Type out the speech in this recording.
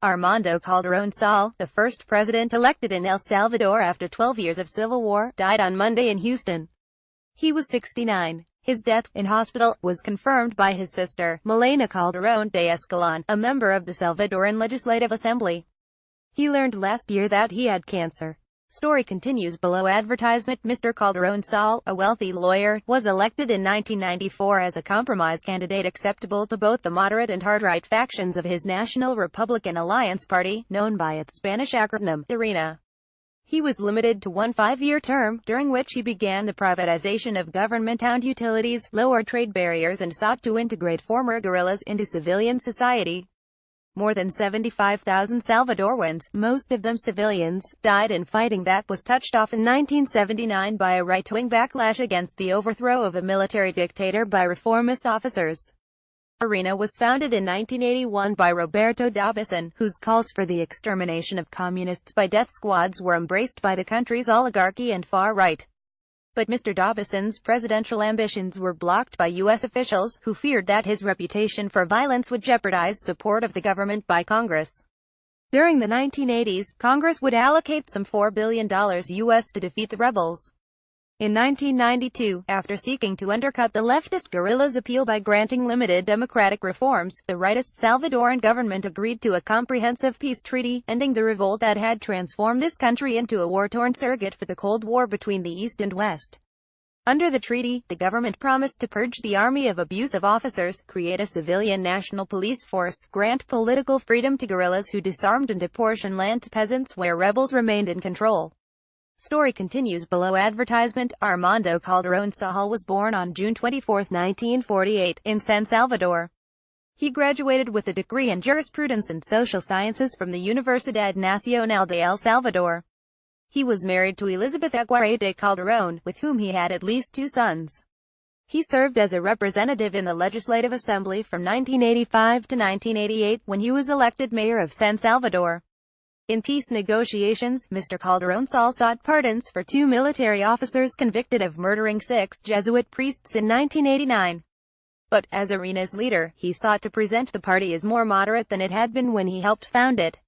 Armando Calderon Sol, the first president elected in El Salvador after 12 years of civil war, died on Monday in Houston. He was 69. His death, in hospital, was confirmed by his sister, Milena Calderon de Escalon, a member of the Salvadoran Legislative Assembly. He learned last year that he had cancer. Story continues below. Advertisement. Mr. Calderon Sol, a wealthy lawyer, was elected in 1994 as a compromise candidate acceptable to both the moderate and hard-right factions of his National Republican Alliance party, known by its Spanish acronym, ARENA. He was limited to one 5-year term, during which he began the privatization of government-owned utilities, lowered trade barriers and sought to integrate former guerrillas into civilian society. More than 75,000 Salvadorans, most of them civilians, died in fighting that was touched off in 1979 by a right-wing backlash against the overthrow of a military dictator by reformist officers. ARENA was founded in 1981 by Roberto D'Aubuisson, whose calls for the extermination of communists by death squads were embraced by the country's oligarchy and far right. But Mr. D'Aubuisson's presidential ambitions were blocked by U.S. officials, who feared that his reputation for violence would jeopardize support of the government by Congress. During the 1980s, Congress would allocate some $4 billion U.S. to defeat the rebels. In 1992, after seeking to undercut the leftist guerrillas' appeal by granting limited democratic reforms, the rightist Salvadoran government agreed to a comprehensive peace treaty, ending the revolt that had transformed this country into a war-torn surrogate for the Cold War between the East and West. Under the treaty, the government promised to purge the army of abusive officers, create a civilian national police force, grant political freedom to guerrillas who disarmed and apportion land to peasants where rebels remained in control. Story continues below. Advertisement. Armando Calderon Sol was born on June 24, 1948, in San Salvador. He graduated with a degree in jurisprudence and social sciences from the Universidad Nacional de El Salvador. He was married to Elizabeth Aguirre de Calderon, with whom he had at least 2 sons. He served as a representative in the Legislative Assembly from 1985 to 1988, when he was elected mayor of San Salvador. In peace negotiations, Mr. Calderon Sol sought pardons for 2 military officers convicted of murdering 6 Jesuit priests in 1989. But, as ARENA's leader, he sought to present the party as more moderate than it had been when he helped found it.